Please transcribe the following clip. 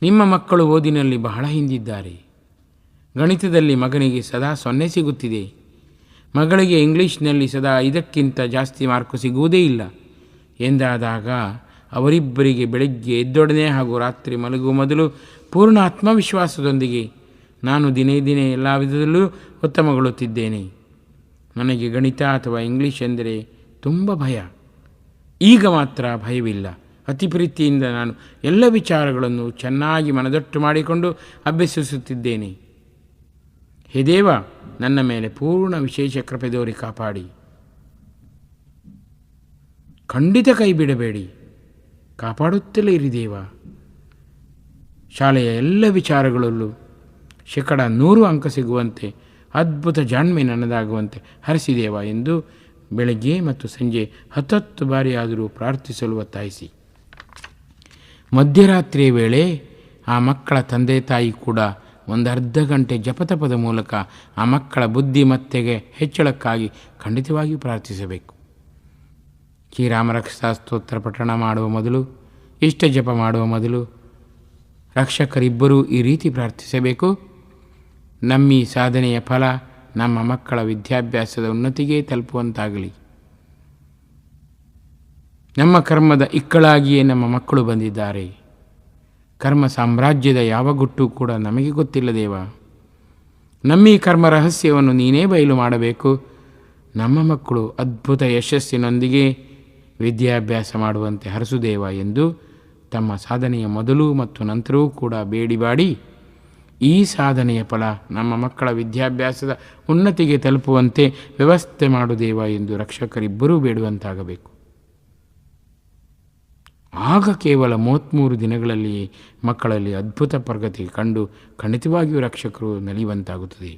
ನಿಮ್ಮ ಮಕ್ಕಳು ಓದಿನಲ್ಲಿ ಬಹಳ ಹಿಂದಿದ್ದಾರೆ. ಗಣಿತದಲ್ಲಿ ಮಗನಿಗೆ ಸದಾ 0 ಸಿಗುತ್ತಿದೆ. ಮಗಳಿಗೆ ಇಂಗ್ಲೀಷ್ನಲ್ಲಿ ಸದಾ 5ಕ್ಕಿಂತ ಜಾಸ್ತಿ ಮಾರ್ಕು ಸಿಗುವುದೇ ಇಲ್ಲ ಎಂದಾದಾಗ ಅವರಿಬ್ಬರಿಗೆ ಬೆಳಗ್ಗೆ ಎದ್ದೊಡನೆ ಹಾಗೂ ರಾತ್ರಿ ಮಲಗುವ ಮೊದಲು ಪೂರ್ಣ ಆತ್ಮವಿಶ್ವಾಸದೊಂದಿಗೆ ನಾನು ದಿನೇ ದಿನೇ ಎಲ್ಲ ವಿಧದಲ್ಲೂ ಉತ್ತಮಗೊಳ್ಳುತ್ತಿದ್ದೇನೆ. ನನಗೆ ಗಣಿತ ಅಥವಾ ಇಂಗ್ಲೀಷ್ ಎಂದರೆ ತುಂಬ ಭಯ. ಈಗ ಮಾತ್ರ ಭಯವಿಲ್ಲ. ಅತಿ ಪ್ರೀತಿಯಿಂದ ನಾನು ಎಲ್ಲ ವಿಚಾರಗಳನ್ನು ಚೆನ್ನಾಗಿ ಮನದಟ್ಟು ಮಾಡಿಕೊಂಡು ಅಭ್ಯಸಿಸುತ್ತಿದ್ದೇನೆ. ಹೇ ದೇವ, ನನ್ನ ಮೇಲೆ ಪೂರ್ಣ ವಿಶೇಷ ಕೃಪೆ ತೋರಿ ಕಾಪಾಡಿ. ಖಂಡಿತ ಕೈ ಬಿಡಬೇಡಿ, ಕಾಪಾಡುತ್ತಲೇ ಇರಿ ದೇವ. ಶಾಲೆಯ ಎಲ್ಲ ವಿಚಾರಗಳಲ್ಲೂ 100% ಅಂಕ ಸಿಗುವಂತೆ, ಅದ್ಭುತ ಜಾಣ್ಮೆ ನನ್ನದಾಗುವಂತೆ ಹರಿಸಿದೇವ ಎಂದು ಬೆಳಗ್ಗೆ ಮತ್ತು ಸಂಜೆ 10 ಬಾರಿ ಆದರೂ ಪ್ರಾರ್ಥಿಸಲು ಒತ್ತಾಯಿಸಿ. ಮಧ್ಯರಾತ್ರಿಯ ವೇಳೆ ಆ ಮಕ್ಕಳ ತಂದೆ ತಾಯಿ ಕೂಡ ಒಂದು ಅರ್ಧ ಗಂಟೆ ಜಪತಪದ ಮೂಲಕ ಆ ಮಕ್ಕಳ ಬುದ್ಧಿಮತ್ತೆಗೆ ಹೆಚ್ಚಳಕ್ಕಾಗಿ ಖಂಡಿತವಾಗಿಯೂ ಪ್ರಾರ್ಥಿಸಬೇಕು. ಶ್ರೀರಾಮರಕ್ಷಾ ಸ್ತೋತ್ರ ಪಠಣ ಮಾಡುವ ಮೊದಲು, ಇಷ್ಟ ಜಪ ಮಾಡುವ ಮೊದಲು ರಕ್ಷಕರಿಬ್ಬರೂ ಈ ರೀತಿ ಪ್ರಾರ್ಥಿಸಬೇಕು. ನಮ್ಮ ಈ ಸಾಧನೆಯ ಫಲ ನಮ್ಮ ಮಕ್ಕಳ ವಿದ್ಯಾಭ್ಯಾಸದ ಉನ್ನತಿಗೆ ತಲುಪುವಂತಾಗಲಿ. ನಮ್ಮ ಕರ್ಮದ ಇಕ್ಕಳಾಗಿಯೇ ನಮ್ಮ ಮಕ್ಕಳು ಬಂದಿದ್ದಾರೆ. ಕರ್ಮ ಸಾಮ್ರಾಜ್ಯದ ಯಾವ ಗುಟ್ಟು ಕೂಡ ನಮಗೆ ಗೊತ್ತಿಲ್ಲ ದೇವ. ನಮ್ಮ ಈ ಕರ್ಮ ರಹಸ್ಯವನ್ನು ನೀನೇ ಬಯಲು ಮಾಡಬೇಕು. ನಮ್ಮ ಮಕ್ಕಳು ಅದ್ಭುತ ಯಶಸ್ಸಿನೊಂದಿಗೆ ವಿದ್ಯಾಭ್ಯಾಸ ಮಾಡುವಂತೆ ಹರಸುದೇವ ಎಂದು ತಮ್ಮ ಸಾಧನೆಯ ಮೊದಲು ಮತ್ತು ನಂತರವೂ ಕೂಡ ಬೇಡಿಬಾಡಿ ಈ ಸಾಧನೆಯ ಫಲ ನಮ್ಮ ಮಕ್ಕಳ ವಿದ್ಯಾಭ್ಯಾಸದ ಉನ್ನತಿಗೆ ತಲುಪುವಂತೆ ವ್ಯವಸ್ಥೆ ಮಾಡುದೇವ ಎಂದು ರಕ್ಷಕರಿಬ್ಬರೂ ಬೇಡುವಂತಾಗಬೇಕು. ಆಗ ಕೇವಲ 33 ದಿನಗಳಲ್ಲಿಯೇ ಮಕ್ಕಳಲ್ಲಿ ಅದ್ಭುತ ಪ್ರಗತಿ ಕಂಡು ಖಂಡಿತವಾಗಿಯೂ ರಕ್ಷಕರು ನಲಿಯುವಂತಾಗುತ್ತದೆ.